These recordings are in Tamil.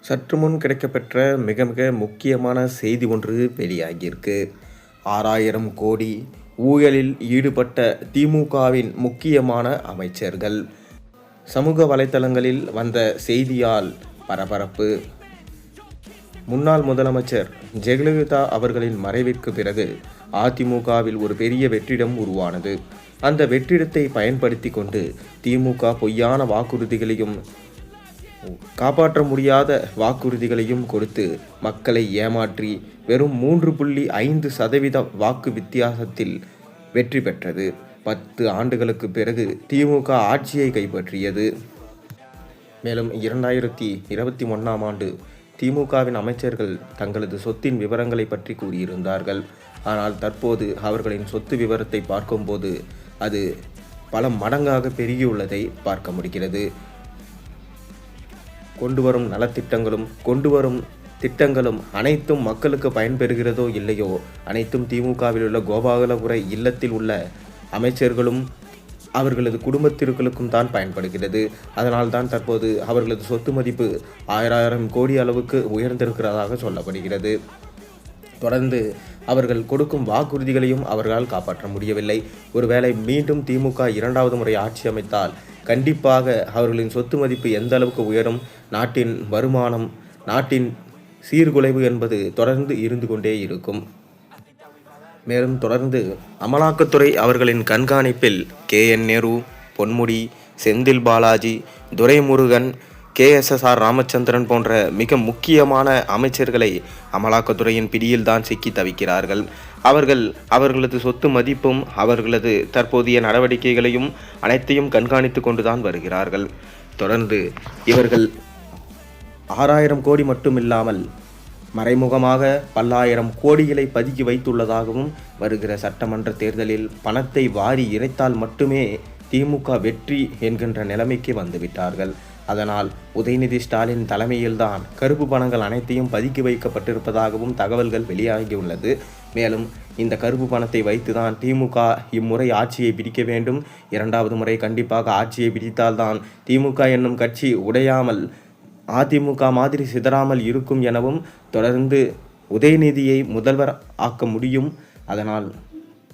சற்று முன் கிடைக்கப்பெற்ற மிக மிக முக்கியமான செய்தி ஒன்று வெளியாகியிருக்கு. 6000 கோடி ஊழலில் ஈடுபட்ட திமுகவின் முக்கியமான அமைச்சர்கள். சமூக வலைதளங்களில் வந்த செய்தியால் பரபரப்பு. முன்னாள் முதலமைச்சர் ஜெயலலிதா அவர்களின் மறைவிற்கு பிறகு அதிமுகவில் ஒரு பெரிய வெற்றிடம் உருவானது. அந்த வெற்றிடத்தை பயன்படுத்தி கொண்டு திமுக பொய்யான வாக்குறுதிகளையும் காப்பாற்ற முடியாத வாக்குறுதிகளையும் கொடுத்து மக்களை ஏமாற்றி வெறும் 3.5% வாக்கு வித்தியாசத்தில் வெற்றி பெற்றது. 10 ஆண்டுகளுக்கு பிறகு திமுக ஆட்சியை கைப்பற்றியது. மேலும் 2021ஆம் ஆண்டு திமுகவின் அமைச்சர்கள் தங்களது சொத்தின் விவரங்களை பற்றி கூறியிருந்தார்கள். ஆனால் தற்போது அவர்களின் சொத்து விவரத்தை பார்க்கும்போது அது பல மடங்காக பெருகியுள்ளதை பார்க்க முடிகிறது. கொண்டுவரும் நலத்திட்டங்களும் கொண்டுவரும் திட்டங்களும் அனைத்தும் மக்களுக்கு பயன்பெறுகிறதோ இல்லையோ, அனைத்தும் திமுகவில் உள்ள கோபாலபுர இல்லத்தில் உள்ள அமைச்சர்களும் அவர்களது குடும்பத்திற்கும் தான் பயன்படுகிறது. அதனால் தான் தற்போது அவர்களது சொத்து மதிப்பு 1000 கோடி அளவுக்கு உயர்ந்திருக்கிறதாக சொல்லப்படுகிறது. தொடர்ந்து அவர்கள் கொடுக்கும் வாக்குறுதிகளையும் அவர்களால் காப்பாற்ற முடியவில்லை. ஒருவேளை மீண்டும் திமுக 2வது முறை ஆட்சி அமைத்தால் கண்டிப்பாக அவர்களின் சொத்து மதிப்பு எந்த அளவுக்கு உயரும், நாட்டின் வருமானம், நாட்டின் சீர்குலைவு என்பது தொடர்ந்து இருந்து கொண்டே இருக்கும். மேலும் தொடர்ந்து அமலாக்கத்துறை அவர்களின் கண்காணிப்பில் KN நேரு, பொன்முடி, செந்தில் பாலாஜி, துரைமுருகன், KSSR ராமச்சந்திரன் போன்ற மிக முக்கியமான அமைச்சர்களை அமலாக்கத்துறையின் பிடியில்தான் சிக்கி தவிக்கிறார்கள். அவர்களது சொத்து மதிப்பும் அவர்களது தற்போதைய நடவடிக்கைகளையும் அனைத்தையும் கண்காணித்து கொண்டுதான் வருகிறார்கள். தொடர்ந்து இவர்கள் 6000 கோடி மட்டுமில்லாமல் மறைமுகமாக பல்லாயிரம் கோடிகளை பதுக்கி வைத்துள்ளதாகவும் வருகிற சட்டமன்ற தேர்தலில் பணத்தை வாரி இறைத்தால் மட்டுமே திமுக வெற்றி என்கின்ற நிலைமைக்கு வந்துவிட்டார்கள். அதனால் உதயநிதி ஸ்டாலின் தலைமையில்தான் கருப்பு பணங்கள் அனைத்தையும் பதுக்கி வைக்கப்பட்டிருப்பதாகவும் தகவல்கள் வெளியாகியுள்ளது. மேலும் இந்த கருப்பு பணத்தை வைத்துதான் திமுக இம்முறை ஆட்சியை பிடிக்க வேண்டும். 2வது முறை கண்டிப்பாக ஆட்சியை பிடித்தால்தான் திமுக என்னும் கட்சி உடையாமல் அதிமுக மாதிரி சிதறாமல் இருக்கும் எனவும், தொடர்ந்து உதயநிதியை முதல்வர் ஆக்க முடியும். அதனால்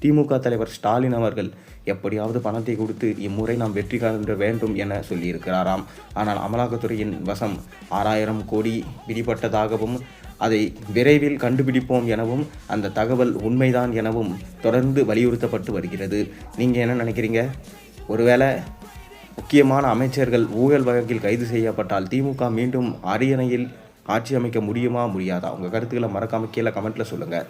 திமுக தலைவர் ஸ்டாலின் அவர்கள் எப்படியாவது பணத்தை கொடுத்து இம்முறை நாம் வெற்றி காண வேண்டும் என சொல்லியிருக்கிறாராம். ஆனால் அமலாக்கத்துறையின் வசம் 6000 கோடி பிடிபட்டதாகவும் அதை விரைவில் கண்டுபிடிப்போம் எனவும் அந்த தகவல் உண்மைதான் எனவும் தொடர்ந்து வலியுறுத்தப்பட்டு வருகிறது. நீங்கள் என்ன நினைக்கிறீங்க? ஒருவேளை முக்கியமான அமைச்சர்கள் ஊழல் வழக்கில் கைது செய்யப்பட்டால் திமுக மீண்டும் அரியணையில் ஆட்சி அமைக்க முடியுமா முடியாதா? உங்கள் கருத்துக்களை மறக்காம கீழே கமெண்ட்டில் சொல்லுங்கள்.